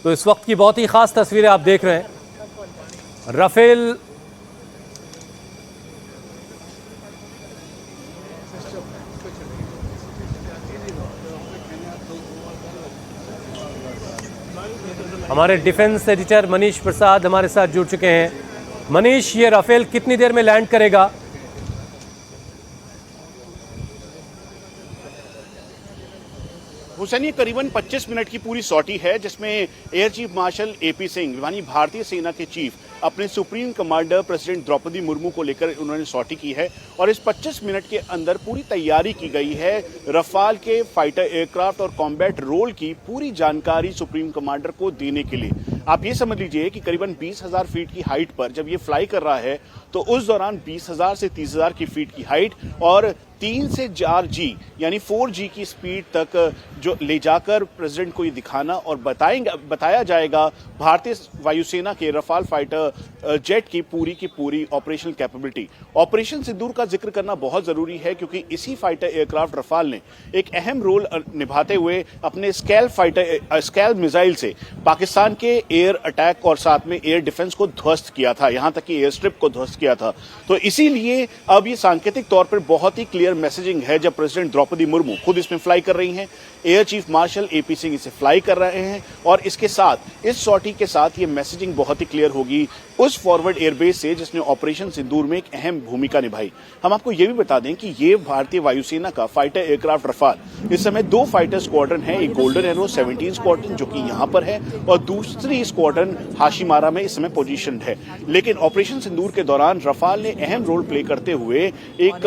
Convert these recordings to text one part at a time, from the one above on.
तो इस वक्त की बहुत ही खास तस्वीरें आप देख रहे हैं। राफेल हमारे डिफेंस एडिटर मनीष प्रसाद हमारे साथ जुड़ चुके हैं। मनीष, ये राफेल कितनी देर में लैंड करेगा? हुसैन, ये करीबन 25 मिनट की पूरी सॉटी है जिसमें air chief marshal AP Singh यानी भारतीय सेना के चीफ अपने supreme commander president Droupadi Murmu को लेकर उन्होंने सॉटी की है। और इस 25 मिनट के अंदर पूरी तैयारी की गई है। रफाल के फाइटर एयरक्राफ्ट और कॉम्बैट रोल की पूरी जानकारी सुप्रीम कमांडर को देने के लिए। आप ये समझ लीजिए कि करीबन 20,000 फीट की हाइट पर जब ये फ्लाई कर रहा है तो उस दौरान 20,000 से 30,000 की फीट की हाइट और 3 से 4G यानी 4G की स्पीड तक जो ले जाकर प्रेसिडेंट को ये दिखाना और बताया जाएगा भारतीय वायुसेना के रफाल फाइटर जेट की पूरी ऑपरेशनल कैपेबिलिटी। ऑपरेशन सिंदूर का जिक्र करना बहुत जरूरी है क्योंकि इसी फाइटर एयरक्राफ्ट रफाल ने एक अहम रोल निभाते हुए अपने स्कैल मिसाइल से पाकिस्तान के एयर अटैक और साथ में एयर डिफेंस को ध्वस्त किया था, यहां तक कि एयर स्ट्रिप को ध्वस्त किया था। तो इसीलिए अब ये सांकेतिक तौर पर बहुत ही क्लियर मैसेजिंग है जब प्रेसिडेंट द्रौपदी मुर्मू खुद इसमें फ्लाई कर रही हैं, air chief marshal AP Singh इसे फ्लाई कर रहे हैं और इसके साथ इस सॉटी के साथ ये मैसेजिंग बहुत ही क्लियर होगी उस फॉरवर्ड एयरबेस से जिसने ऑपरेशन सिंदूर में एक अहम भूमिका निभाई। हम आपको ये भी बता दें कि ये भारतीय वायुसेना का फाइटर एयरक्राफ्ट रफाल इस समय 2 फाइटर स्क्वाड्रन है, एक गोल्डन एरो 17 स्क्वाड्रन जो कि यहां पर है और दूसरी स्क्वाड्रन हाशिमारा में इस समय पोजीशनड है। लेकिन ऑपरेशन सिंदूर के दौरान रफाल ने अहम रोल प्ले करते हुए एक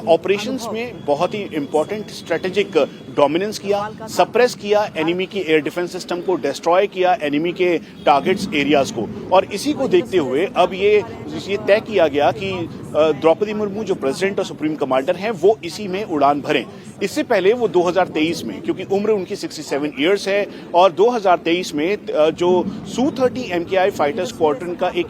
ऑपरेशंस में बहुत ही इंपॉर्टेंट स्ट्रेटेजिक डोमिनेंस किया, सप्रेस किया एनिमी की एयर डिफेंस सिस्टम को, डिस्ट्रॉय किया एनिमी के टारगेट्स एरियाज को। और इसी को देखते हुए अब ये तय किया गया कि द्रौपदी मुर्मू जो प्रेसिडेंट और सुप्रीम कमांडर हैं वो इसी में उड़ान भरें। इससे पहले वो 2023 में, क्योंकि उम्र उनकी 67 इयर्स है और 2023 में जो Su-30 MKI फाइटर स्क्वाड्रन का एक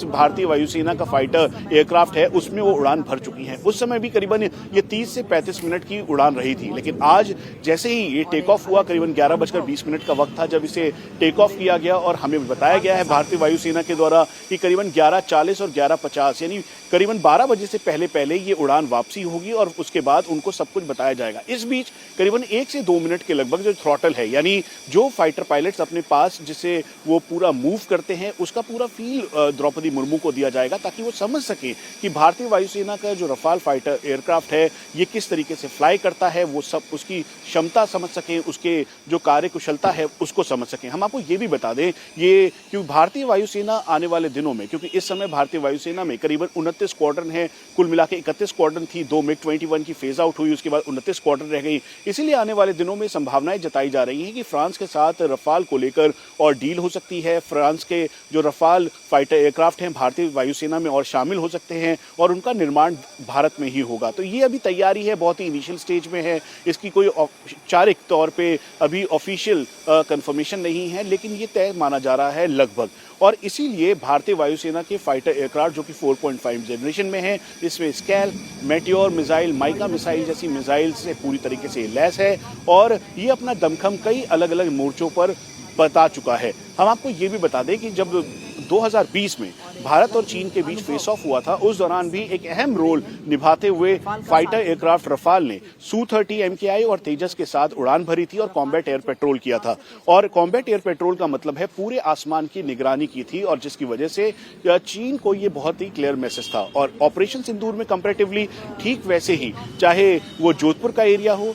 भारतीय वायुसेना का फाइटर एयरक्राफ्ट है उसमें वो उड़ान भर चुकी हैं। उस समय भी करीबन ये 30 से 35 मिनट की उड़ान रही थी। लेकिन आज जैसे ही ये टेक ऑफ हुआ, करीबन 11:20 का वक्त था जब इसे टेक ऑफ किया गया और हमें बताया गया है भारतीय वायुसेना के द्वारा कि करीबन 11:40 और 11:50 यानी करीबन 12 बजे से पहले ये उड़ान वापसी होगी और उसके बाद उनको सब कुछ बताया जाएगा। इस बीच करीबन 1 से 2 मिनट के लगभग जो थ्रॉटल है यानी जो फाइटर पायलट्स अपने पास जिसे वो पूरा मूव करते हैं उसका पूरा फील द्रौपदी मुर्मू को दिया जाएगा ताकि वो समझ सके कि भारतीय वायुसेना का जो रफाल फाइटर एयरक्राफ्ट है ये किस तरीके से फ्लाई करता है, वो सब उसकी क्षमता समझ सकें, उसके जो कार्य कुशलता है उसको समझ सकें। हम आपको ये भी बता दें ये क्योंकि भारतीय वायुसेना आने वाले दिनों में, क्योंकि इस समय भारतीय वायुसेना में करीबन 29 स्क्वाड्रन है, कुल मिला के 31 स्क्वाड्रन थी, 2 MiG-21 की फेज आउट हुई, उसके बाद 29 स्क्वाड्रन रह गई। इसीलिए आने वाले दिनों में संभावनाएं जताई जा रही हैं कि फ्रांस के साथ रफाल को लेकर और डील हो सकती है। फ्रांस के जो रफाल फाइटर एयरक्राफ्ट हैं भारतीय वायुसेना में और शामिल हो सकते हैं और उनका निर्माण भारत में ही होगा। तो ये अभी तैयारी है, बहुत ही इनिशियल स्टेज में है, इसकी कोई औपचारिक तौर पे अभी ऑफिशियल कंफर्मेशन नहीं है, लेकिन ये तय माना जा रहा है लगभग। और इसीलिए भारतीय वायुसेना के फाइटर एयरक्राफ्ट जो कि 4.5 जनरेशन में है, इसमें scalp, meteor missile, mica missile जैसी मिसाइल से पूरी तरीके से लैस है और ये अपना दमखम कई अलग अलग मोर्चों पर बता चुका है। हम आपको ये भी बता दें कि जब 2020 में भारत और चीन के बीच फेस ऑफ हुआ था उस दौरान भी एक अहम रोल निभाते हुए फाइटर एयरक्राफ्ट रफाल ने Su-30 MKI और तेजस के साथ उड़ान भरी थी और कॉम्बैट एयर पेट्रोल किया था। और कॉम्बैट एयर पेट्रोल का मतलब है पूरे आसमान की निगरानी की थी और जिसकी वजह से चीन को ये बहुत ही क्लियर मैसेज था। और ऑपरेशन सिंदूर में कंपैरेटिवली ठीक वैसे ही, चाहे वो जोधपुर का एरिया हो,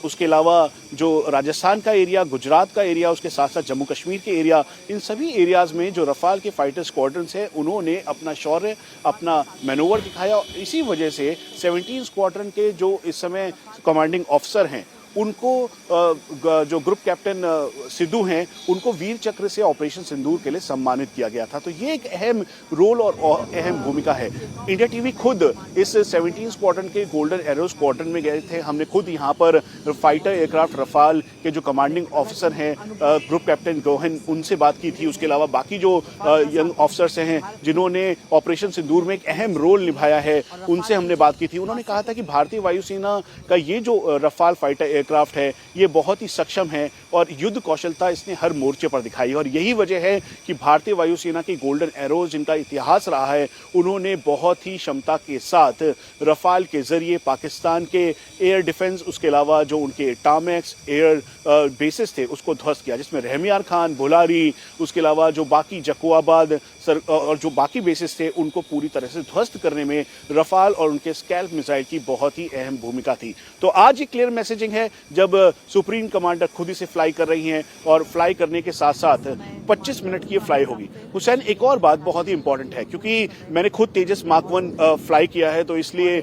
उसके अलावा जो राजस्थान का एरिया, गुजरात का एरिया, उसके साथ साथ जम्मू कश्मीर के एरिया, इन सभी एरियाज में जो रफाल के फाइटर स्क्वाड्रन्स हैं उन्होंने अपना शौर्य, अपना मैनोवर दिखाया। इसी वजह से 17 स्क्वाड्रन के जो इस समय कमांडिंग ऑफिसर हैं उनको जो ग्रुप कैप्टन सिद्धू हैं उनको वीर चक्र से ऑपरेशन सिंदूर के लिए सम्मानित किया गया था। तो ये एक अहम रोल और अहम भूमिका है। इंडिया टीवी खुद इस 17 स्क्वाड्रन के गोल्डन एरो स्क्वाड्रन में गए थे। हमने खुद यहाँ पर फाइटर एयरक्राफ्ट रफाल के जो कमांडिंग ऑफिसर हैं ग्रुप कैप्टन गोहन, उनसे बात की थी। उसके अलावा बाकी जो यंग ऑफिसर्स हैं जिन्होंने ऑपरेशन सिंदूर में एक अहम रोल निभाया है उनसे हमने बात की थी। उन्होंने कहा था कि भारतीय वायुसेना का ये जो रफाल फाइटर एयरक्राफ्ट है ये बहुत ही सक्षम है और युद्ध कौशलता इसने हर मोर्चे पर दिखाई और यही वजह है कि भारतीय वायुसेना के गोल्डन एरोज जिनका इतिहास रहा है उन्होंने बहुत ही क्षमता के साथ रफाल के जरिए पाकिस्तान के एयर डिफेंस उसके अलावा जो उनके टामेक्स एयर बेसिस थे उसको ध्वस्त किया, जिसमें रहमियार खान, भोलारी, उसके अलावा जो बाकी जकुआबाद और जो बाकी बेसिस थे उनको पूरी तरह से ध्वस्त करने में रफाल और उनके स्कैल्प मिसाइल की बहुत ही अहम भूमिका थी। तो आज ये क्लियर मैसेजिंग है जब सुप्रीम कमांडर खुद ही से फ्लाई कर रही हैं और फ्लाई करने के साथ साथ 25 मिनट की ये फ्लाई होगी। हुसैन, एक और बात बहुत ही इंपॉर्टेंट है क्योंकि मैंने खुद तेजस मार्क 1 फ्लाई किया है, तो इसलिए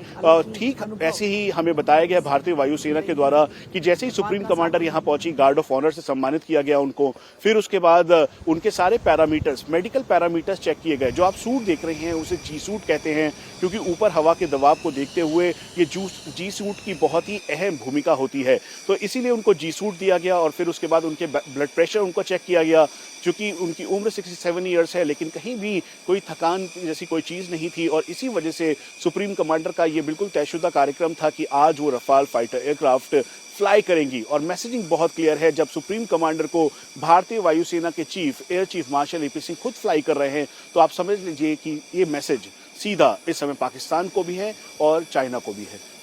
ठीक ऐसे ही हमें बताया गया भारतीय वायुसेना के द्वारा कि जैसे ही सुप्रीम कमांडर यहाँ पहुंची गार्ड ऑफ ऑनर से सम्मानित किया गया उनको, फिर उसके बाद उनके सारे पैरामीटर्स, मेडिकल पैरामीटर्स चेक किए गए। जो आप सूट देख रहे हैं उसे जी सूट कहते हैं क्योंकि ऊपर हवा के दबाव को देखते हुए ये जी सूट की बहुत ही अहम भूमिका होती है, तो इसीलिए उनको जी सूट दिया गया और फिर उसके बाद उनके ब्लड प्रेशर उनको चेक किया गया। क्योंकि उनकी उम्र 67 ईयर्स है लेकिन कहीं भी कोई थकान जैसी कोई चीज़ नहीं थी और इसी वजह से सुप्रीम कमांडर का ये बिल्कुल तयशुदा कार्यक्रम था कि आज वो रफाल फाइटर एयरक्राफ्ट फ्लाई करेंगी। और मैसेजिंग बहुत क्लियर है, जब सुप्रीम कमांडर को भारतीय वायुसेना के chief air chief marshal AP Singh खुद फ्लाई कर रहे हैं तो आप समझ लीजिए कि ये मैसेज सीधा इस समय पाकिस्तान को भी है और चाइना को भी है।